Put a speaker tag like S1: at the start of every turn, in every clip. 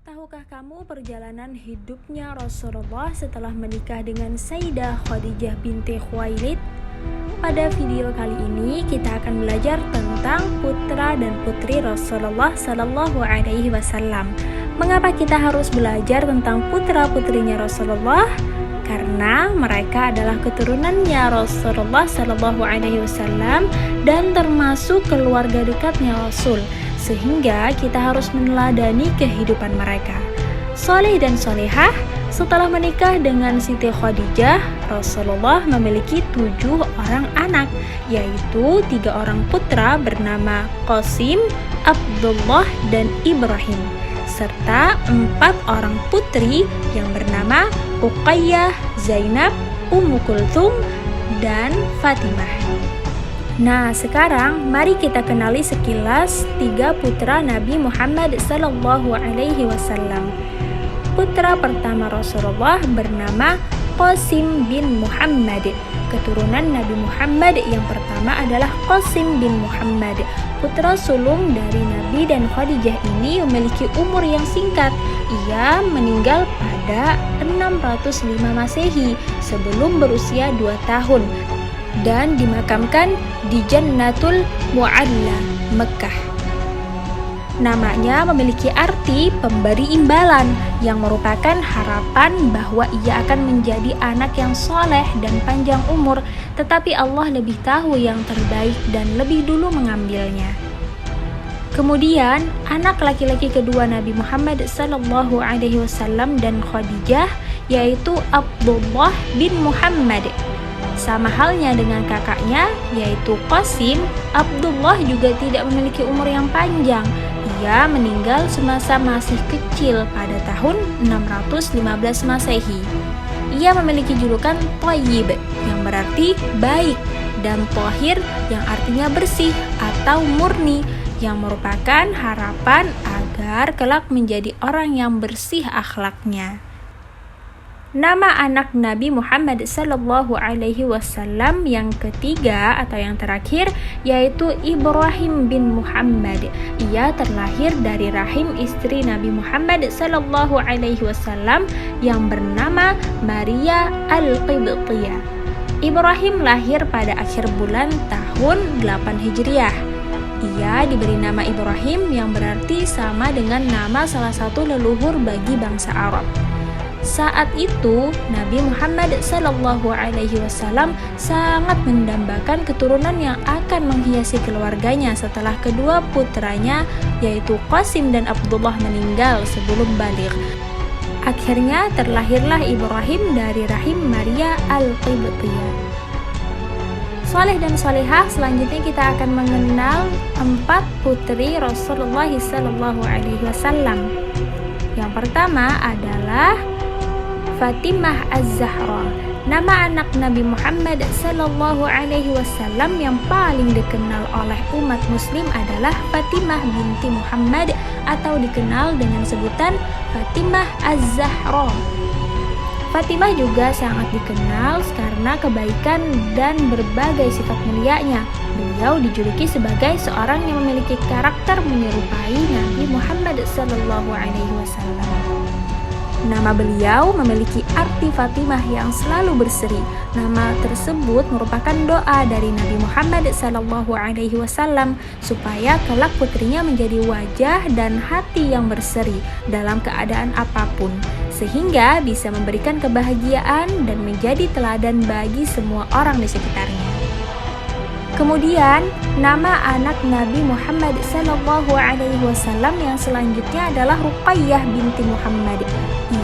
S1: Tahukah kamu perjalanan hidupnya Rasulullah setelah menikah dengan Sayyidah Khadijah binti Khuwailid? Pada video kali ini kita akan belajar tentang putra dan putri Rasulullah Sallallahu Alaihi Wasallam. Mengapa kita harus belajar tentang putra-putrinya Rasulullah? Karena mereka adalah keturunannya Rasulullah Sallallahu Alaihi Wasallam dan termasuk keluarga dekatnya Rasul, sehingga kita harus meneladani kehidupan mereka. Soleh dan solehah, setelah menikah dengan Siti Khadijah, Rasulullah memiliki 7 orang anak, yaitu 3 orang putra bernama Qasim, Abdullah, dan Ibrahim, serta 4 orang putri yang bernama Ruqayyah, Zainab, Ummu Kulthum, dan Fatimah. Nah, sekarang mari kita kenali sekilas 3 putra Nabi Muhammad sallallahu alaihi wasallam. Putra pertama Rasulullah bernama Qasim bin Muhammad. Keturunan Nabi Muhammad yang pertama adalah Qasim bin Muhammad. Putra sulung dari Nabi dan Khadijah ini memiliki umur yang singkat. Ia meninggal pada 605 Masehi sebelum berusia 2 tahun dan dimakamkan di Jannatul Mu'alla, Mekah. Namanya memiliki arti pemberi imbalan yang merupakan harapan bahwa ia akan menjadi anak yang soleh dan panjang umur, tetapi Allah lebih tahu yang terbaik dan lebih dulu mengambilnya. Kemudian, anak laki-laki kedua Nabi Muhammad sallallahu alaihi wasallam dan Khadijah yaitu Abdullah bin Muhammad. Sama halnya dengan kakaknya yaitu Qasim, Abdullah juga tidak memiliki umur yang panjang. Ia meninggal semasa masih kecil pada tahun 615 Masehi. Ia memiliki julukan Thayyib yang berarti baik dan Thahir yang artinya bersih atau murni, yang merupakan harapan agar kelak menjadi orang yang bersih akhlaknya. Nama anak Nabi Muhammad sallallahu alaihi wasallam yang ketiga atau yang terakhir yaitu Ibrahim bin Muhammad. Ia terlahir dari rahim istri Nabi Muhammad sallallahu alaihi wasallam yang bernama Maria Al-Qibtiyah. Ibrahim lahir pada akhir bulan tahun 8 Hijriah. Ia diberi nama Ibrahim yang berarti sama dengan nama salah satu leluhur bagi bangsa Arab. Saat itu Nabi Muhammad sallallahu alaihi wasallam sangat mendambakan keturunan yang akan menghiasi keluarganya setelah kedua putranya yaitu Qasim dan Abdullah meninggal sebelum baligh. Akhirnya terlahirlah Ibrahim dari rahim Maria Al-Qibtiyah. Soleh dan solehah, selanjutnya kita akan mengenal 4 putri Rasulullah sallallahu alaihi wasallam. Yang pertama adalah Fatimah Az-Zahra. Nama anak Nabi Muhammad sallallahu alaihi wasallam yang paling dikenal oleh umat muslim adalah Fatimah binti Muhammad atau dikenal dengan sebutan Fatimah Az-Zahra. Fatimah juga sangat dikenal karena kebaikan dan berbagai sifat mulianya. Beliau dijuluki sebagai seorang yang memiliki karakter menyerupai Nabi Muhammad sallallahu alaihi wasallam. Nama beliau memiliki arti Fatimah yang selalu berseri. Nama tersebut merupakan doa dari Nabi Muhammad sallallahu alaihi wasallam supaya kelak putrinya menjadi wajah dan hati yang berseri dalam keadaan apapun, sehingga bisa memberikan kebahagiaan dan menjadi teladan bagi semua orang di sekitarnya. Kemudian, nama anak Nabi Muhammad sallallahu alaihi wasallam yang selanjutnya adalah Ruqayyah binti Muhammad.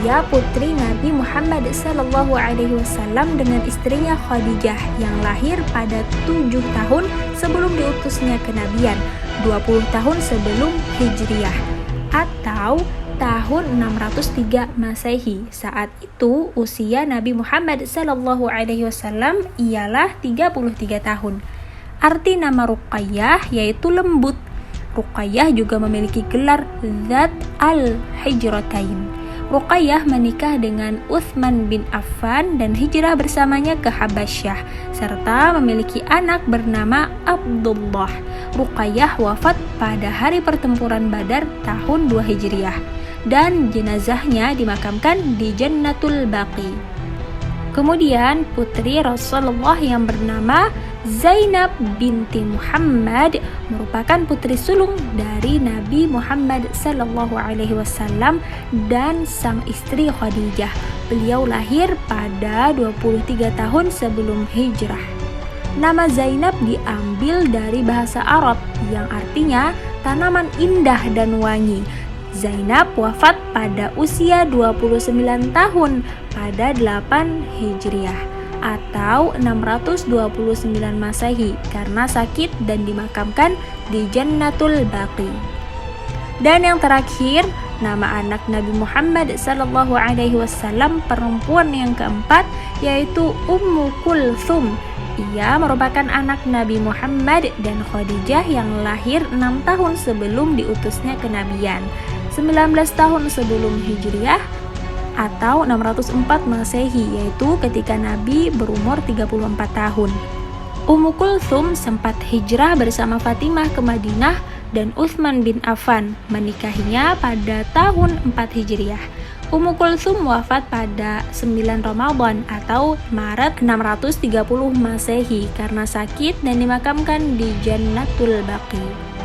S1: Ia putri Nabi Muhammad sallallahu alaihi wasallam dengan istrinya Khadijah yang lahir pada 7 tahun sebelum diutusnya kenabian, 20 tahun sebelum Hijriah atau tahun 603 Masehi. Saat itu usia Nabi Muhammad sallallahu alaihi wasallam ialah 33 tahun. Arti nama Ruqayyah yaitu lembut. Ruqayyah juga memiliki gelar Zat al-Hijratain. Ruqayyah menikah dengan Utsman bin Affan dan hijrah bersamanya ke Habasyah, serta memiliki anak bernama Abdullah. Ruqayyah wafat pada hari pertempuran Badar tahun 2 Hijriah. dan jenazahnya dimakamkan di Jannatul Baqi. Kemudian putri Rasulullah yang bernama Zainab binti Muhammad merupakan putri sulung dari Nabi Muhammad sallallahu alaihi wasallam dan sang istri Khadijah. Beliau lahir pada 23 tahun sebelum hijrah. Nama Zainab diambil dari bahasa Arab yang artinya tanaman indah dan wangi. Zainab wafat pada usia 29 tahun pada 8 Hijriah atau 629 Masehi karena sakit dan dimakamkan di Jannatul Baqi. Dan yang terakhir, nama anak Nabi Muhammad sallallahu alaihi wasallam perempuan yang keempat yaitu Ummu Kulthum. Ia merupakan anak Nabi Muhammad dan Khadijah yang lahir 6 tahun sebelum diutusnya kenabian, 19 tahun sebelum Hijriah atau 604 Masehi, yaitu ketika Nabi berumur 34 tahun. Ummu Kulthum sempat hijrah bersama Fatimah ke Madinah dan Utsman bin Affan menikahinya pada tahun 4 Hijriah. Ummu Kulthum wafat pada 9 Ramadan atau Maret 630 Masehi karena sakit dan dimakamkan di Jannatul Baqi.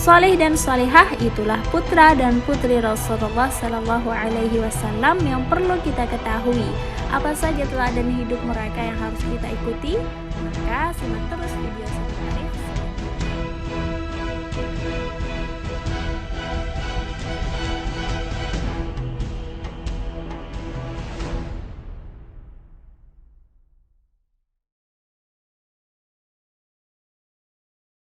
S1: Saleh dan salihah itulah putra dan putri Rasulullah Sallallahu Alaihi Wasallam yang perlu kita ketahui. Apa saja teladan hidup mereka yang harus kita ikuti? Maka simak terus video